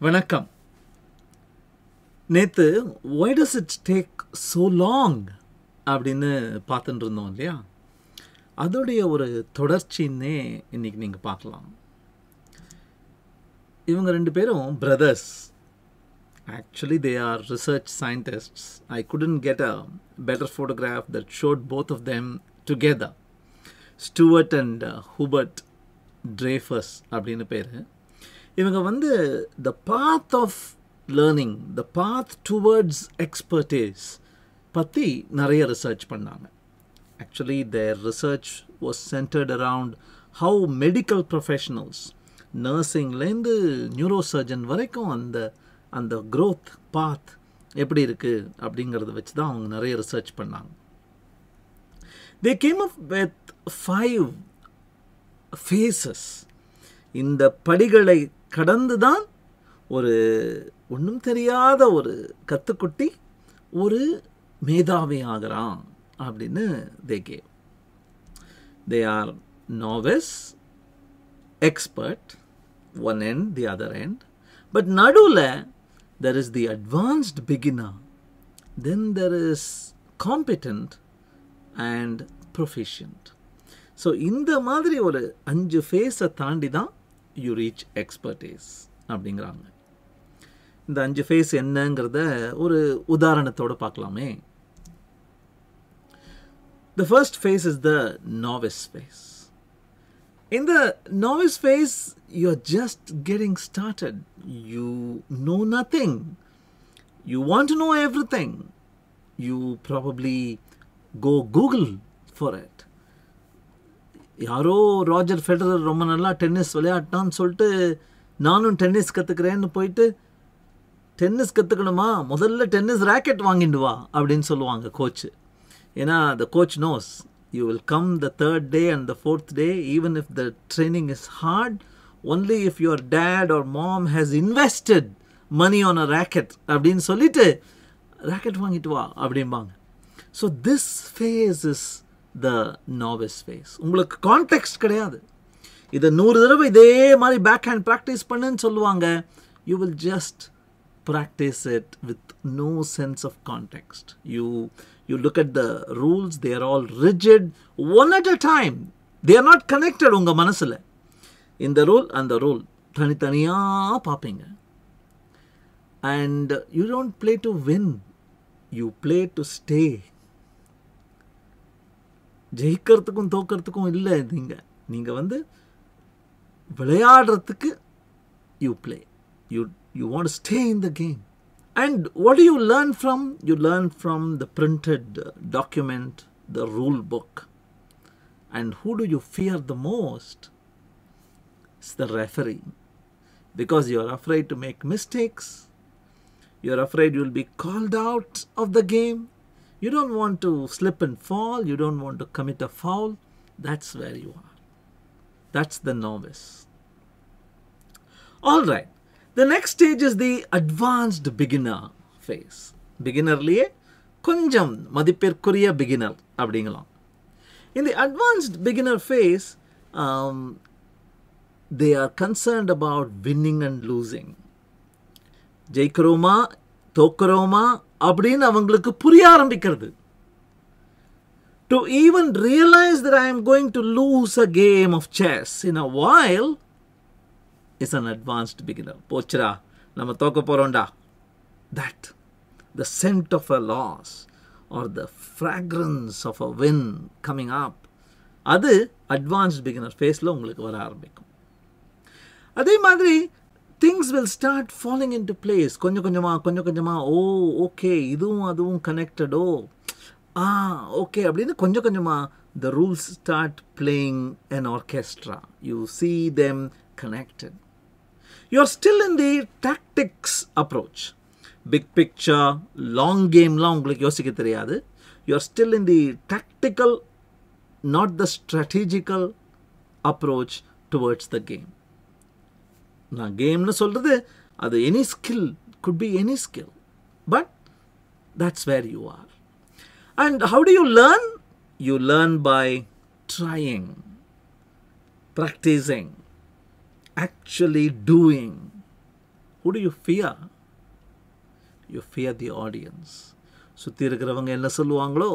வணக்கம். நேத்து why does it take so long அப்படின்னு பார்த்துட்டு இருந்தோம் இல்லையா? அதோடைய ஒரு தொடர்ச்சின்னே இன்னைக்கு நீங்க பார்க்கலாம். இவங்க ரெண்டு பேரும் brothers. Actually, they are research scientists. I couldn't get a better photograph that showed both of them together. Stuart and Hubert Dreyfus அப்படின்னு பேரு. இவங்க the path of learning, the path towards expertise பற்றி நிறைய ரிசர்ச் பண்ணாங்க. Actually, their research was centered around how medical professionals, நர்சிங்லேருந்து neurosurgeon வரைக்கும் அந்த growth path எப்படி இருக்குது அப்படிங்கிறத வச்சு தான் அவங்க நிறைய ரிசர்ச் பண்ணாங்க. They came up with 5 phases. இந்த படிகளை கடந்து தான் ஒரு ஒன்றும் தெரியாத ஒரு கத்துக்குட்டி ஒரு மேதாவி ஆகிறான் அப்படின்னு they gave. They are novice, expert, one end, the other end. But நடுவில் there is the advanced beginner. Then there is competent and proficient. So இந்த மாதிரி ஒரு 5 ஃபேஸை தாண்டி தான் you reach expertise அப்படிங்கிறாங்க. இந்த 5 ஃபேஸ் என்னங்கிறத ஒரு உதாரணத்தோடு பார்க்கலாமே. The first phase is the novice phase. In the novice phase, you're just getting started. You know nothing. You want to know everything. You probably go Google for it. யாரோ ராஜர் Federer ரொம்ப நல்லா tennis விளையாட்டான்னு சொல்லிட்டு நானும் tennis கற்றுக்கிறேன்னு போயிட்டு tennis கற்றுக்கணுமா முதல்ல tennis racket வாங்கிட்டு வா அப்படின்னு சொல்லுவாங்க கோச்சு. ஏன்னா the coach knows you will come the 3rd day and the 4th day even if the training is hard only if your dad or mom has invested money on a racket அப்படின்னு சொல்லிட்டு rocket வாங்கிட்டு வா அப்படிம்பாங்க. So this phase is the novice phase. உங்களுக்கு context கிடையாது. இதை 100 தடவை இதே மாதிரி பேக் ஹேண்ட் ப்ராக்டிஸ் பண்ணுன்னு சொல்லுவாங்க. You will just practice it with no sense of context. You look at the rules, they are all rigid, one at a time. They are not connected உங்க மனசுல. இந்த ரூல் அந்த rule தனித்தனியா பார்ப்பீங்க. And you don't play to win. You play to stay. ஜெயிக்கிறதுக்கும் தோக்கிறதுக்கும் இல்லை. நீங்கள் விளையாடுறதுக்கு you play. You want to stay in the game. And what do you learn from? You learn from the printed document, the rule book. And who do you fear the most? It's the referee. Because you are afraid to make mistakes. You are afraid you will be called out of the game. You don't want to slip and fall. You don't want to commit a foul. That's where you are. That's the novice. All right. The next stage is the advanced beginner phase. Beginnerliye konjam மதிப்பிற்குரிய beginner அப்படிங்கலாம். In the advanced beginner phase, they are concerned about winning and losing. ஜெயிக்கிறோமா தோக்கிறோமா அப்படின்னு அவங்களுக்கு புரிய ஆரம்பிக்கிறது. To even realize that I am going to lose a game of chess in a while is an advanced beginner. போச்சுடா நம்ம தோக்க போறோம்டா. That the scent of a loss or the fragrance of a win coming up, அது advanced beginner phaseல உங்களுக்கு வர ஆரம்பிக்கும். அதே மாதிரி things will start falling into place. கொஞ்சம் கொஞ்சமா ஓகே இதுவும் அதுவும் கனெக்டட் ஓகே அப்படின்னு கொஞ்சம் கொஞ்சமா the rules start playing an orchestra. You see them connected. You're still in the tactics approach. Big picture, long game la உங்களுக்கு யோசிக்க தெரியாது. You're still in the tactical, not the strategical approach towards the game. நான் கேம்னு சொல்றது அது any skill, could be any skill. But that's where you are. And how do you learn? You learn by trying, practicing, actually doing. Who do you fear? You fear the audience. சுற்றி இருக்கிறவங்க என்ன சொல்லுவாங்களோ,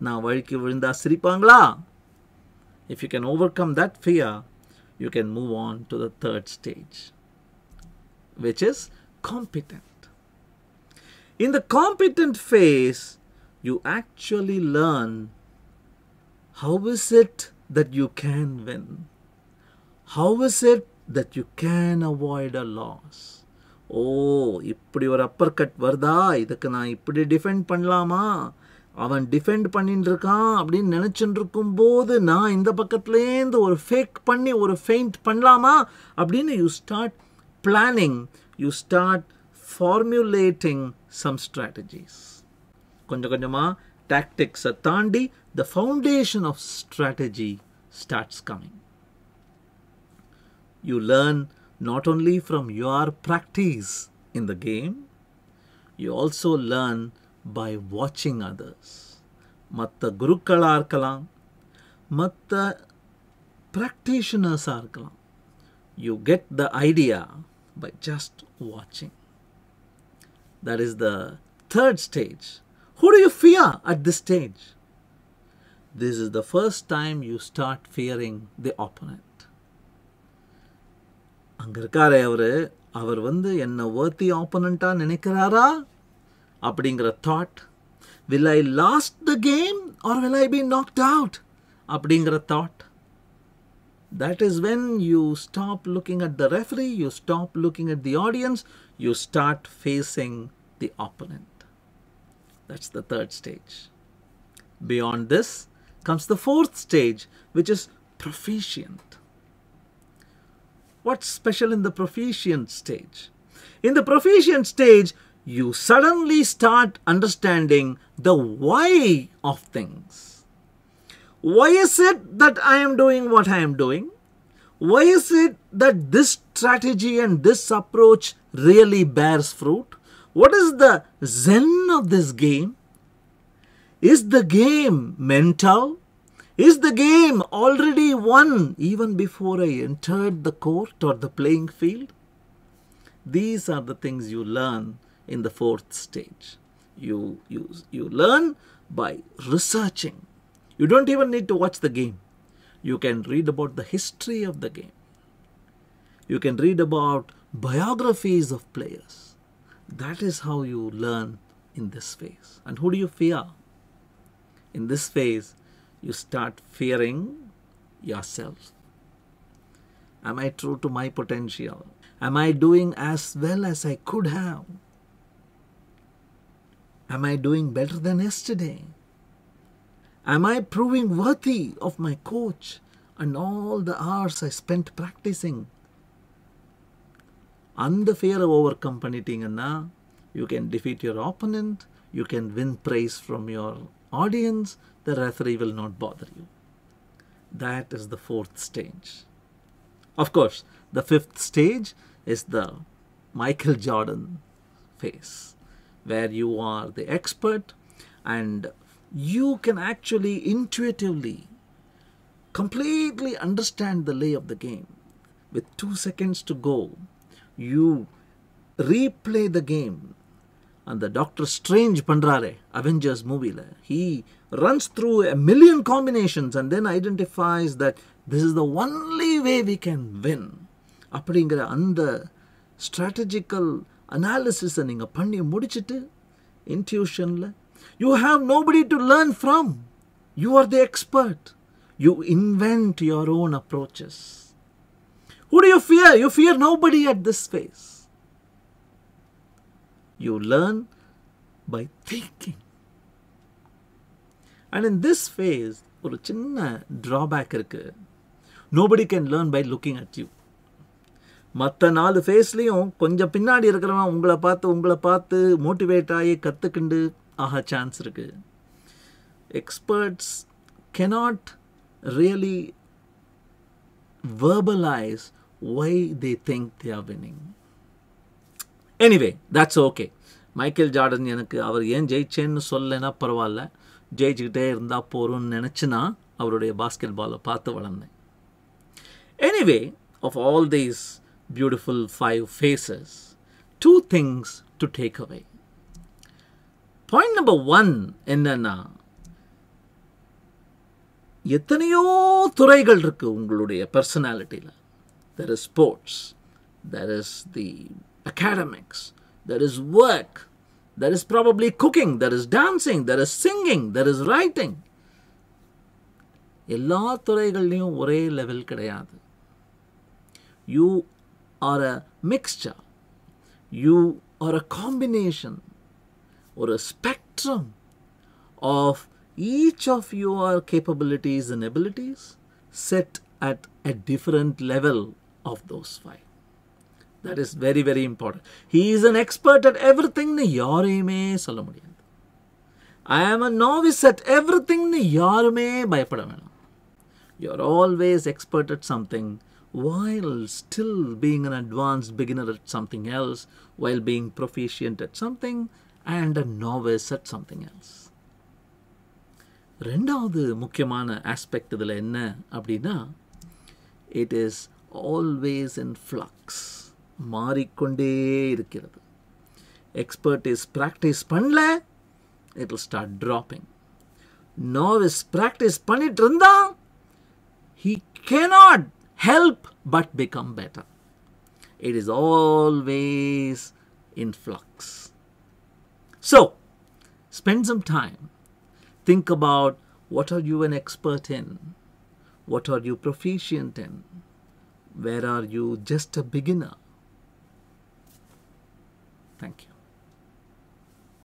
நான் வழிக்கு விழுந்தா சிரிப்பாங்களா? If you can overcome that fear, you can move on to the third stage, which is competent. In the competent phase, you actually learn how is it that you can win? How is it that you can avoid a loss? இப்படி ஒரு Appar cut வருதா, இதுக்கு நான் இப்படி defend பண்ணலாமா, அவன் defend பண்ணிட்டு இருக்கான் அப்படின்னு நினச்சிட்டு இருக்கும்போது நான் இந்த பக்கத்துலேருந்து ஒரு ஃபேக் பண்ணி ஒரு ஃபெயிண்ட் பண்ணலாமா அப்படின்னு you start planning, you start formulating some strategies. கொஞ்சம் கொஞ்சமாக டாக்டிக்ஸை தாண்டி the foundation of strategy starts coming. You learn not only from your practice in the game, you also learn by watching others. Matta gurukala irkalam, matta practitioners irkalam. You get the idea by just watching. That is the third stage. Who do you fear at this stage? This is the first time you start fearing the opponent. அங்க இருக்காரே அவர் என்ன worthy opponent-ஆ நினைக்கிறாரா அப்படிங்கிற thought, will I last the game or will I be knocked out அப்படிங்கிற thought, that is when you stop looking at the referee, you stop looking at the audience, you start facing the opponent. That's the third stage. Beyond this comes the fourth stage, which is proficient. What's special in the proficient stage? In the proficient stage, you suddenly start understanding the why of things. Why is it that I am doing what I am doing? Why is it that this strategy and this approach really bears fruit? What is the zen of this game? Is the game mental? Is the game already won even before I entered the court or the playing field? These are the things you learn in the fourth stage. You learn by researching. You don't even need to watch the game. You can read about the history of the game. You can read about biographies of players. That is how you learn in this phase. And who do you fear? In this phase, you start fearing yourself. Am I true to my potential? Am I doing as well as I could have? Am I doing better than yesterday? Am I proving worthy of my coach and all the hours I spent practicing? And the fear of overcome பண்ணிட்டீங்கன்னா, you can defeat your opponent, you can win praise from your audience, the referee will not bother you. That is the fourth stage. Of course, the fifth stage is the Michael Jordan phase, where you are the expert and you can actually intuitively, completely understand the lay of the game. With 2 seconds to go, you replay the game. And the Doctor Strange பண்றாரே Avengers movie-ல, he runs through a million combinations and then identifies that this is the only way we can win. அப்படிங்கிற அந்த strategical analysis நீங்க பண்ணி முடிச்சிட்டு intuitionல, you have nobody to learn from. You are the expert. You invent your own approaches. Who do you fear? You fear nobody at this phase. You learn by thinking. And in this phase, ஒரு சின்ன drawback இருக்கு. Nobody can learn by looking at you. மற்ற 4 ஃபேஸ்லையும் கொஞ்சம் பின்னாடி இருக்கிறவன் உங்களை பார்த்து motivate ஆகி கற்றுக்கிண்டு ஆக சான்ஸ் இருக்கு. Experts cannot really verbalize why they think they are winning. Anyway, that's okay. Michael Jordan எனக்கு அவர் ஏன் ஜெயிச்சேன்னு சொல்லலைன்னா பரவாயில்ல, ஜெயிச்சுக்கிட்டே இருந்தால் போகிறோன்னு நினச்சினா அவருடைய பாஸ்கெட் பாலை பார்த்து வளர்ந்தேன். Anyway, of all these beautiful 5 phases, two things to take away. Point number one என்னன்னா, எத்தனையோ துறைகள் இருக்கு உங்களுடைய பர்சனாலிட்டியில். There is sports, there is the academics, there is work, there is probably cooking, there is dancing, there is singing, there is writing. எல்லா துறைகள்லையும் ஒரே level கிடையாது. You are a mixture. You are a combination or a spectrum of each of your capabilities and abilities set at a different level of those five. That is very, very important. He is an expert at everything nu yarume solla mudiyadhu. I am a novice at everything nu yarume bayapada venam. You are always expert at something while still being an advanced beginner at something else, while being proficient at something and a novice at something else. ரெண்டாவது முக்கியமான aspect இதில் என்ன அப்படின்னா, it is always in flux. மாறிக்கொண்டே இருக்கிறது. Expert practice பண்ணல, it will start dropping. novice practice பண்ணிட்டு இருந்தா, he cannot help but become better. It is always in flux. So, spend some time. Think about, what are you an expert in? What are you proficient in? Where are you just a beginner? Thank you.